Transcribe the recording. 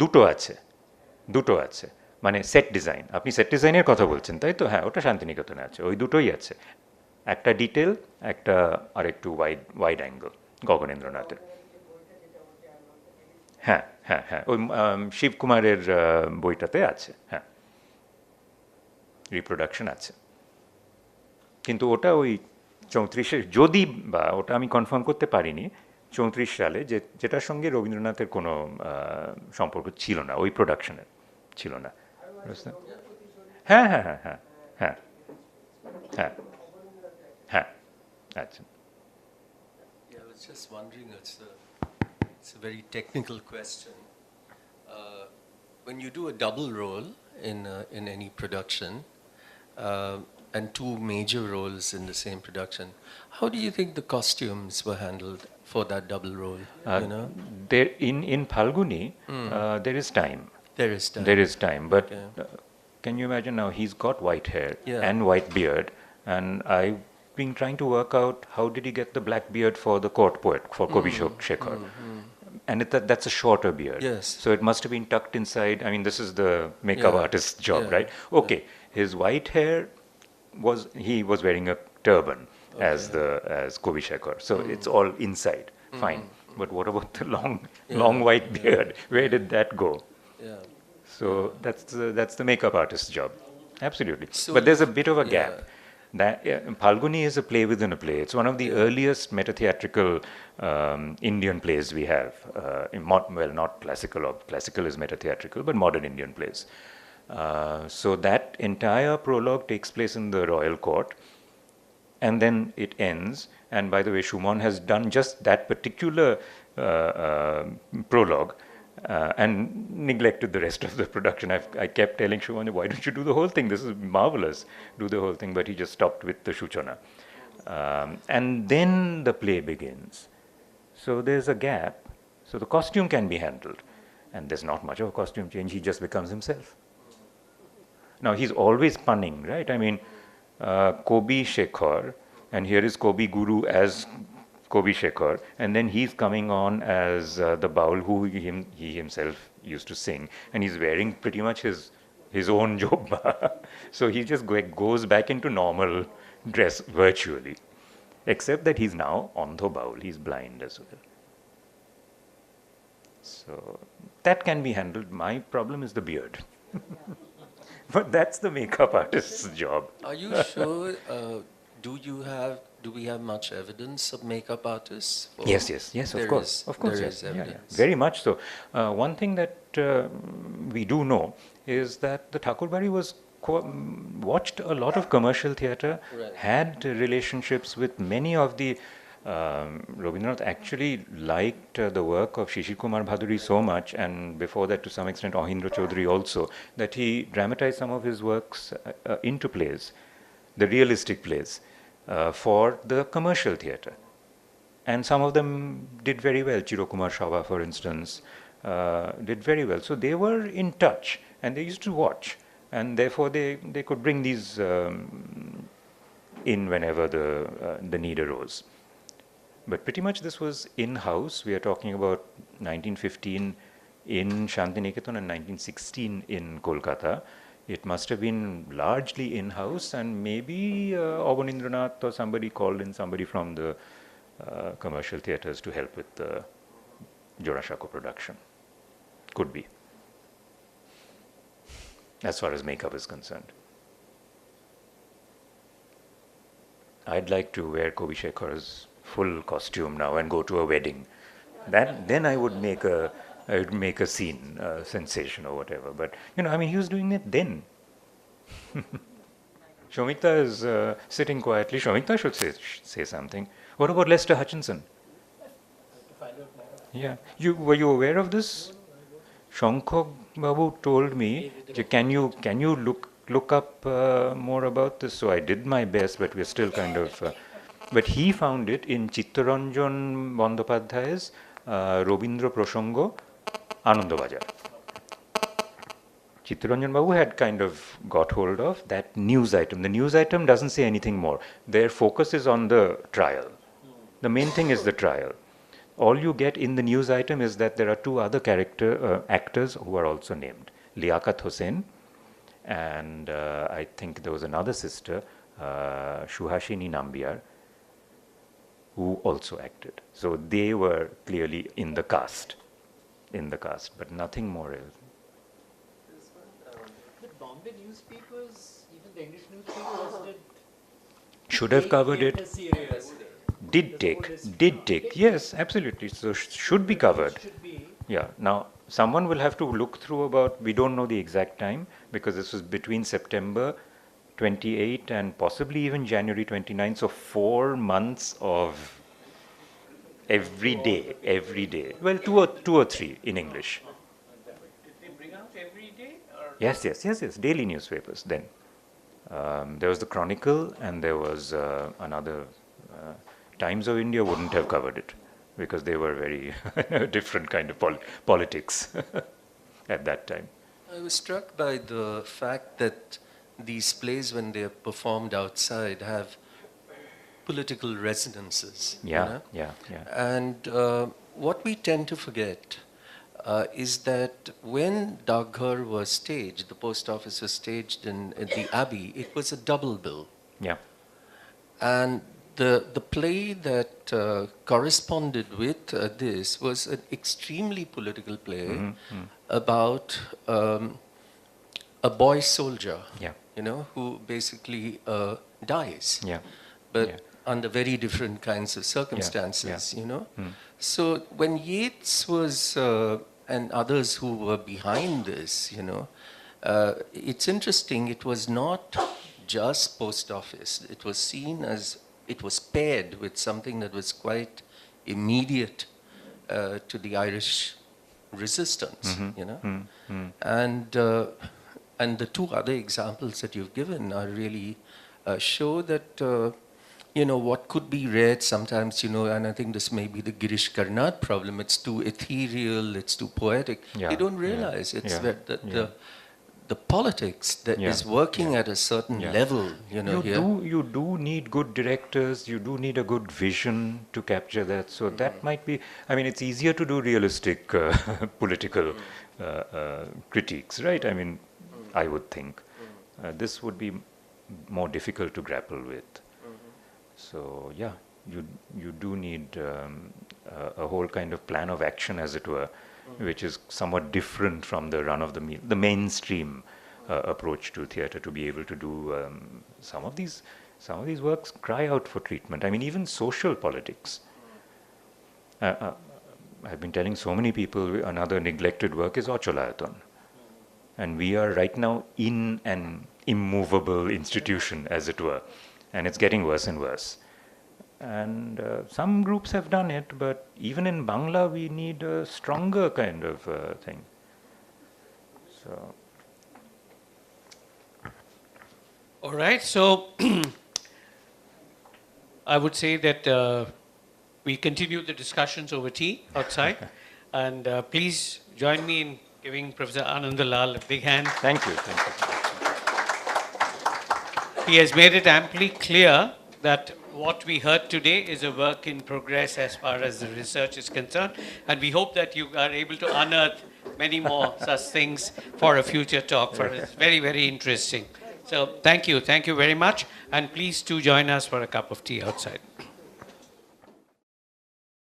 দুটো আছে, দুটো আছে, মানে সেট ডিজাইন। আপনি সেট ডিজাইনের কথা বলছেন তাই তো? হ্যাঁ, ওটা শান্তিনিকেতনে আছে, ওই দুটোই আছে। একটা ডিটেল, একটা আর একটু ওয়াইড ওয়াইড অ্যাঙ্গেল গগনেন্দ্রনাথের। হ্যাঁ হ্যাঁ হ্যাঁ, ওই শিবকুমারের বইটাতে আছে, হ্যাঁ, রিপ্রোডাকশন আছে। কিন্তু ওটা ওই 34-এ, যদি বা ওটা আমি কনফার্ম করতে পারিনি, 34 সালে, যেটার সঙ্গে রবীন্দ্রনাথের কোনো সম্পর্ক ছিল না, ওই প্রোডাকশনের ছিল না, বুঝলেন? হ্যাঁ হ্যাঁ হ্যাঁ হ্যাঁ হ্যাঁ হ্যাঁ হ্যাঁ, আচ্ছা। Yeah, I was just wondering, it's a very technical question. Uh, when you do a double role in any production, uh, and two major roles in the same production, how do you think the costumes were handled for that double role? You know, There in Phalguni, there is time. there is time. There is time, but Okay. can you imagine now? He's got white hair Yeah. and white beard, and I've been trying to work out how did he get the black beard for the court poet for Kobi Shekhar, and that's a shorter beard. Yes. So it must have been tucked inside. I mean, this is the makeup Yeah. artist's job, Yeah. right? Okay, his white hair he was wearing a turban as Kobi Shekhar, so it's all inside. Fine, but what about the long white beard? Where did that go? Yeah. So that's the makeup artist's job, absolutely. So But there's a you've- bit of a gap. yeah. That Phalguni is a play within a play. It's one of the earliest meta-theatrical Indian plays we have. Well, not classical. Or classical is meta-theatrical, but modern Indian plays. So that entire prologue takes place in the royal court, and then it ends. And by the way, Schumann has done just that particular prologue and neglected the rest of the production. I kept telling Schumann, why don't you do the whole thing? This is marvelous. Do the whole thing. But he just stopped with the Shuchana. And then the play begins. So there's a gap. So the costume can be handled. And there's not much of a costume change. He just becomes himself. Now, he's always punning, right? I mean, Kobi Shekhar, and here is Kobi Guru as Kobi Shekhar, and then he's coming on as the Baul who he himself used to sing, and he's wearing pretty much his own jobba. So he just goes back into normal dress virtually, except that he's now Andho Baul, he's blind as well. So that can be handled. My problem is the beard. But that's the makeup artist's job. Are you sure? Do we have much evidence of makeup artists? Yes, of There course, is- of course, there yes, is yeah, evidence. very much so. One thing that we do know is that the Thakurbari was watched a lot of commercial theatre, Right. had relationships with many of the. Rabindranath actually liked the work of Shishir Kumar Bhaduri so much, and before that, to some extent, Ahindra Chaudhary also, that he dramatized some of his works into plays, the realistic plays, for the commercial theatre. And some of them did very well. Chiro Kumar Shava, for instance, did very well. So they were in touch, and they used to watch, and therefore they could bring these in whenever the need arose. But pretty much this was in-house. We are talking about 1915 in Shantiniketan and 1916 in Kolkata. It must have been largely in-house, and maybe Abanindranath or somebody called in somebody from the commercial theatres to help with the Jorashako production. Could be, as far as makeup is concerned. I'd like to wear Kobi Shekhar's full costume now and go to a wedding. Then I would make a scene, a sensation or whatever. But I mean, he was doing it then. Shomita is sitting quietly. Shomita should say something. What about Lester Hutchinson? Yeah, were you aware of this? Shankho Babu told me, can you look up more about this? So I did my best, but we're still kind of. But he found it in Chittaranjan Bandyopadhyay's Robindra Prashango Anandabazar. Chittaranjan Babu had kind of got hold of that news item. The news item doesn't say anything more. Their focus is on the trial. The main thing is the trial. All you get in the news item is that there are two other actors who are also named, Liaquat Hussain, and I think there was another sister, Shuhashini Nambiar, who also acted. So they were clearly in the cast, but nothing more else. The Bombay newspapers, even the English newspapers, Should have covered it. Did take. Yes, absolutely. So should be covered. Yeah. Now, someone will have to look through about, we don't know the exact time, because this was between September 28 and possibly even January 29. So 4 months of every day. Well, two or three in English. Did they bring out every day? Or? Yes. Daily newspapers then. There was the Chronicle, and there was another. Times of India wouldn't have covered it because they were very different kind of politics at that time. I was struck by the fact that these plays, when they are performed outside, have political resonances. Yeah. And what we tend to forget is that when Daghar was staged, the post office was staged in the Abbey, it was a double bill. Yeah. And the play that corresponded with this was an extremely political play about a boy soldier, who basically dies, but under very different kinds of circumstances, So when Yeats was, and others who were behind this, it's interesting, it was not just post office. It was seen as, it was paired with something that was quite immediate to the Irish resistance, And the two other examples that you've given are really show that, what could be read sometimes, and I think this may be the Girish Karnad problem, it's too ethereal, it's too poetic. They don't realize it's that the politics that is working at a certain level, You do need good directors, you do need a good vision to capture that. So that might be, I mean, it's easier to do realistic political critiques, right? I mean, I would think. This would be more difficult to grapple with. So, you do need a whole kind of plan of action, as it were, which is somewhat different from the run-of-the-mill, the mainstream approach to theatre, to be able to do some of these works cry out for treatment. I mean, even social politics. I've been telling so many people another neglected work is Ocholayaton. And we are right now in an immovable institution, as it were, and it's getting worse and worse. And some groups have done it, but even in Bangla, we need a stronger kind of thing. So. All right. So I would say that we continue the discussions over tea outside, and please join me in giving Professor Ananda Lal a big hand. Thank you. He has made it amply clear that what we heard today is a work in progress as far as the research is concerned, and we hope that you are able to unearth many more such things for a future talk. For it's very, very interesting. So thank you very much, and please do join us for a cup of tea outside.